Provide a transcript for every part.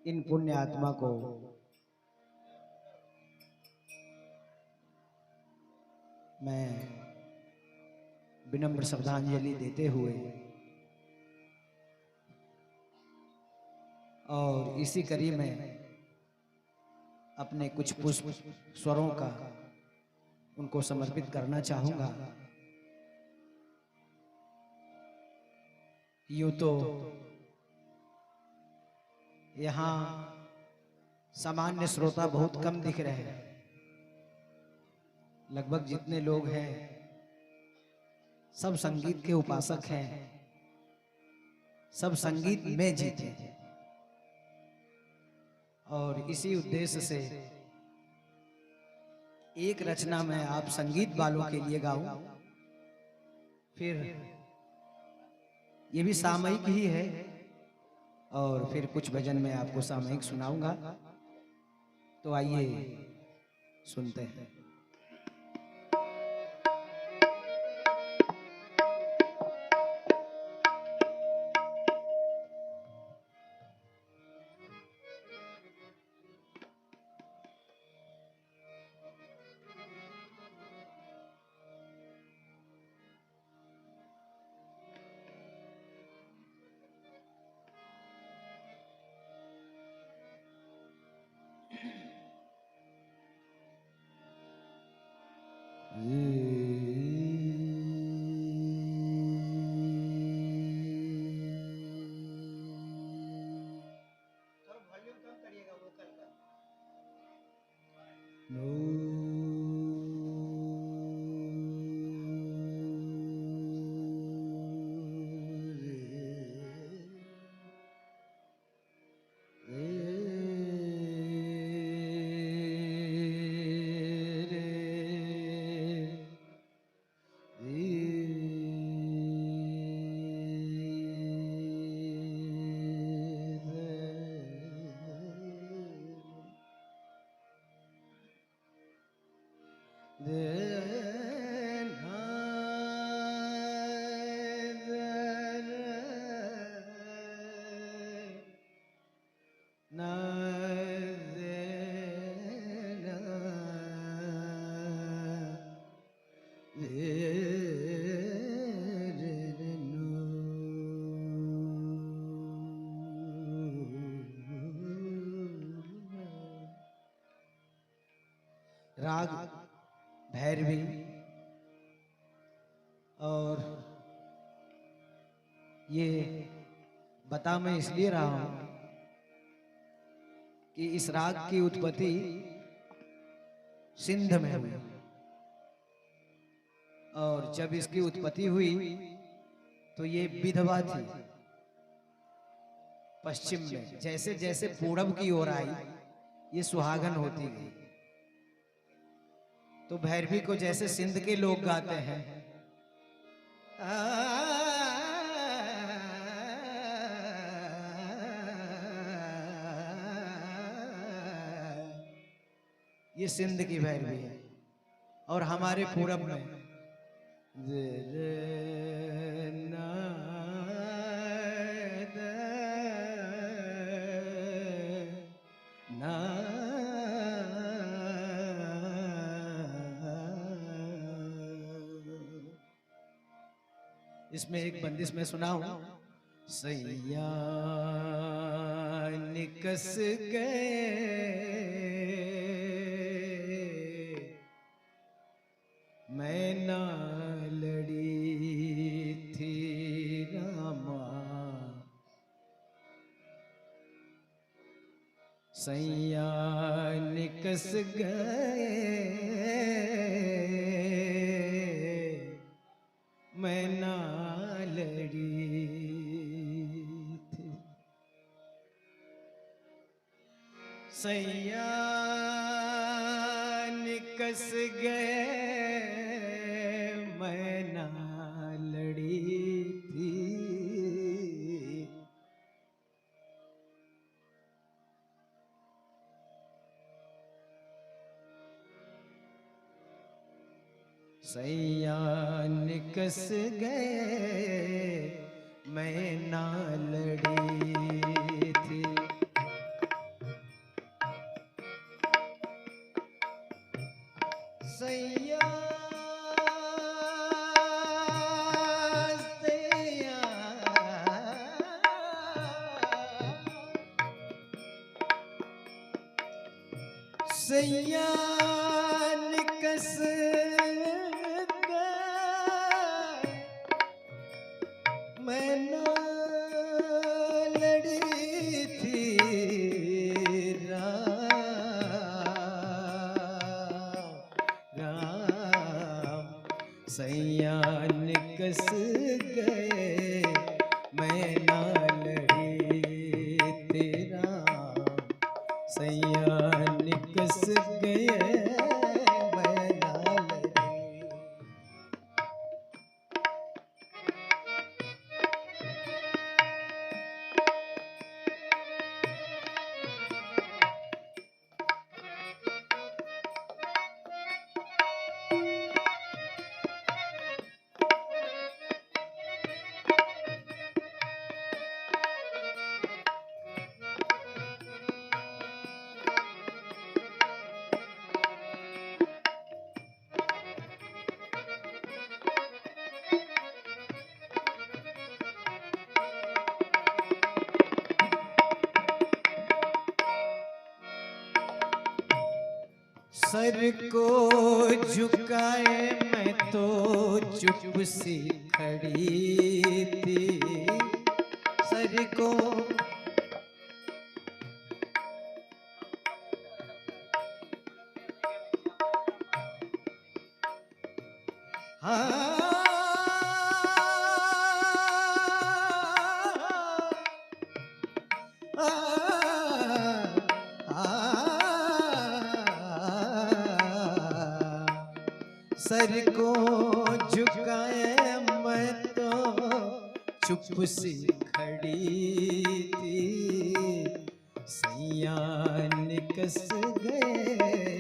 इन पुण्य आत्मा को मैं विनम्र श्रद्धांजलि देते हुए और इसी कड़ी में अपने कुछ पुष्प स्वरों का उनको समर्पित करना चाहूंगा। यूं तो यहाँ सामान्य श्रोता बहुत कम दिख रहे हैं, लगभग जितने लोग हैं सब संगीत के उपासक हैं, सब संगीत में जीते हैं। और इसी उद्देश्य से एक रचना मैं आप संगीत वालों के लिए गाऊं, फिर ये भी सामयिक ही है और फिर कुछ भजन मैं आपको सामयिक सुनाऊंगा। तो आइए सुनते हैं। राग भैरवी, और ये बता मैं इसलिए रहा हूं कि इस राग की उत्पत्ति सिंध में हुई, और जब इसकी उत्पत्ति हुई तो ये विधवा थी पश्चिम में। जैसे जैसे पूरब की ओर आई ये सुहागन होती गई। तो भैरवी को जैसे सिंध के लोग गाते हैं, ये सिंध की भैरवी है। और हमारे पूरब में इसमें एक बंदिश में सुनाऊं। सैया निकस गए मैं ना लड़ी थी रामा, सैया निकस गए मैं ना लड़ी थी। सैया निकस गए मैं ना लड़ी थी। सैया निकस गए मैं ना लड़ी थी। सैया निकस गए मैं ना लड़ी थी राम राम सैया निकस गए मैं ना लड़ी तेरा सैया निकस गए मैं ना लड़ी। सर को झुकाए मैं तो चुप सी खड़ी थी सर को हाँ सर को झुकाए मैं तो चुप सी खड़ी थी सैया निकस गए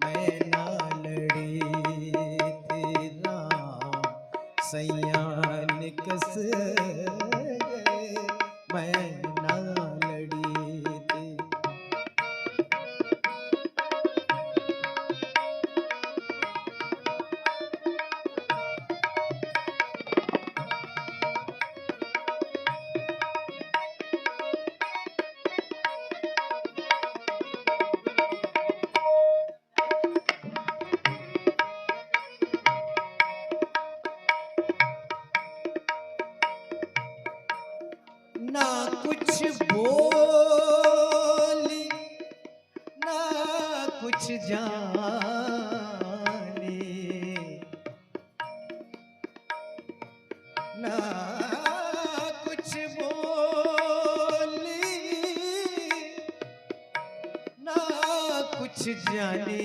मैं ना लड़ी थी राम सैया निकस गए मैं ना लड़ी थी। ना कुछ बोली ना कुछ जाने ना कुछ बोली ना कुछ जाने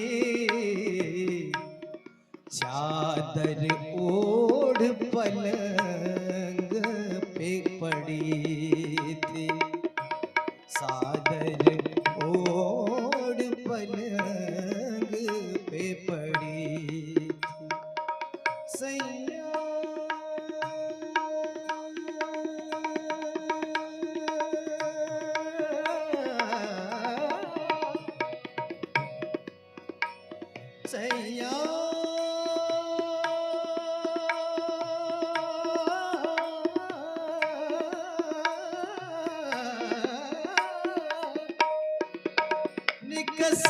चादर ओढ़ पलंग पे पड़ी थी चादर ओढ़ पलंग पे पड़ी थी सैया सैया निकस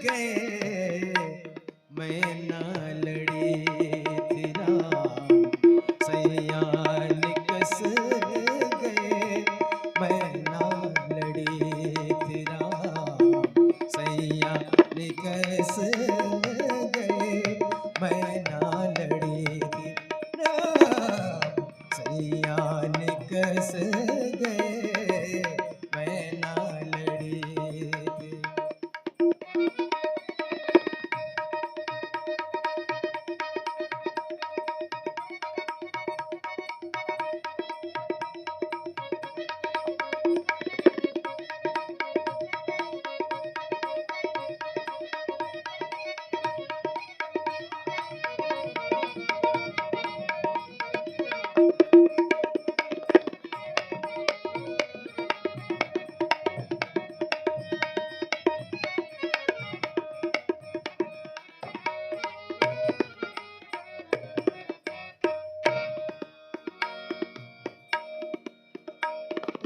गए मैं ना लड़ी थी राम सैया निकस गए मैं ना लड़ी थी राम सैया निकस गए मैं ना लड़ी थी राम सैया निकस गए मैं ना लड़ी थी।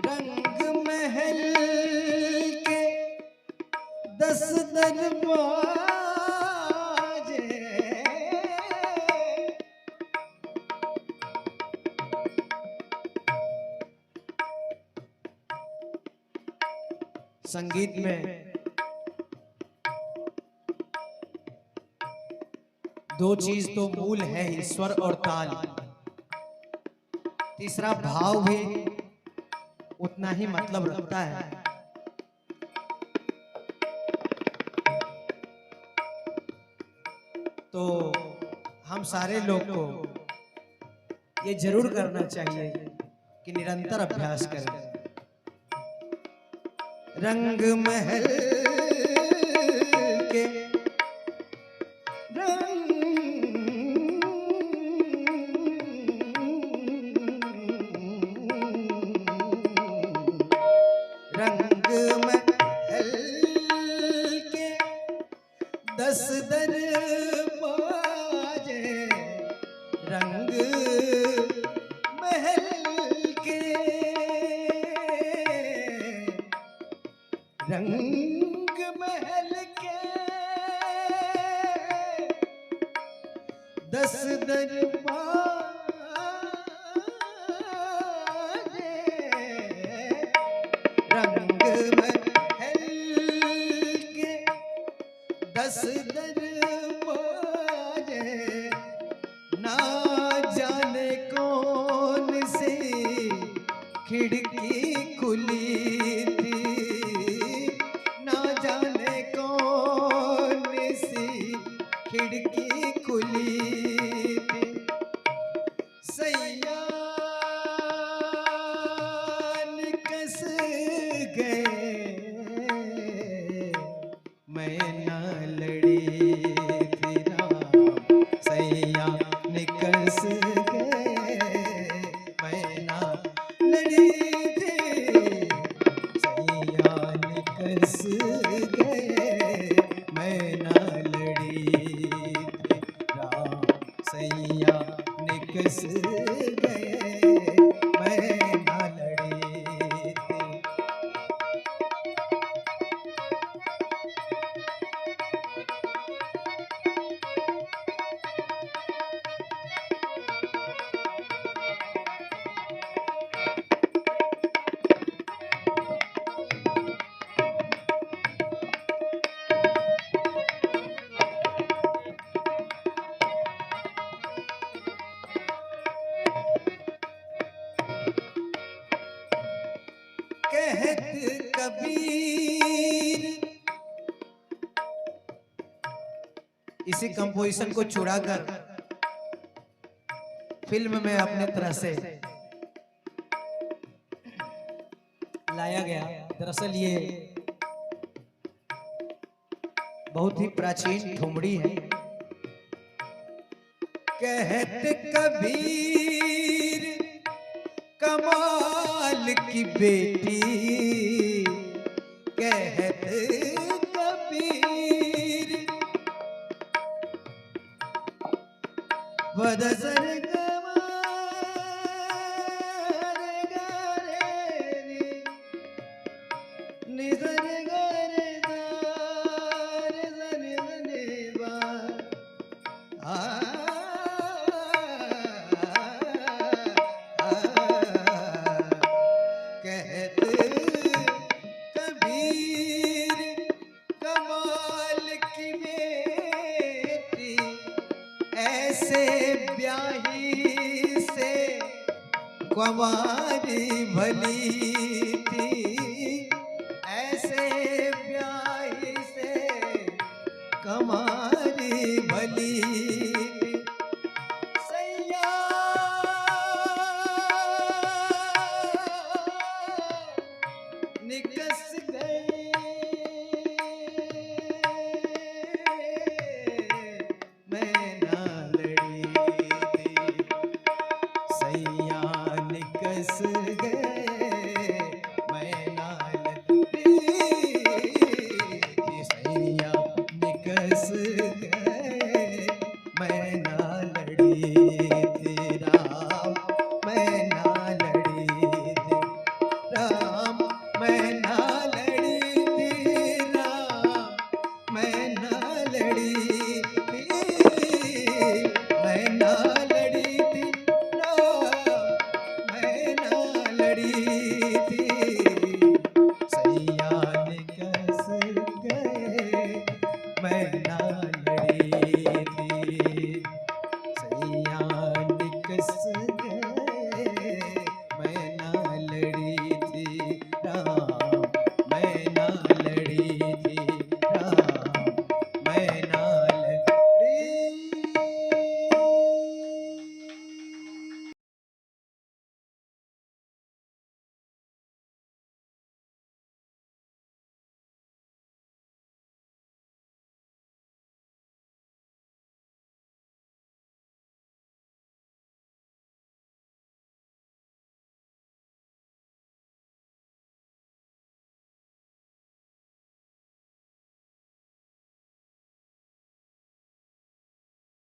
रंग महल के 10 दरवाजे संगीत में दो चीज तो मूल है ही, स्वर और ताल। तीसरा भाव भी उतना ही मतलब रखता है। तो हम सारे लोग को ये जरूर करना चाहिए कि निरंतर अभ्यास करें। रंग महल के रंग महल के 10 दरवाजे, रंग महल के रंग महल के 10 दरवाजे, रंग महल के 10 दरवाजे, ना जाने कौन सी खिड़की खुली थी, ना जाने कौन सी खिड़की खुली थी। सैया निकस गए, मैं ना लड़ी थी राम। सैया निकस गए, मैं ना लड़ी थी। सैया निकस गए, मैं ना लड़ी थी राम। सैया निकस गए, मैं ना लड़ी थी। कहत कबीर, इसी कंपोजिशन को चुराकर फिल्म में अपने तरह से लाया गया। दरअसल ये बहुत ही प्राचीन ठुमरी है। कहत कबीर कमाल की बेटी, कहत कबीर बदसर निजर गरे दार जने जने बा कहत कबीर कमाल की बेटी, ऐसे ब्याही से कुंवारी भली थी, ऐसे ब्याही से कुंवारी भली थी। सैया निकस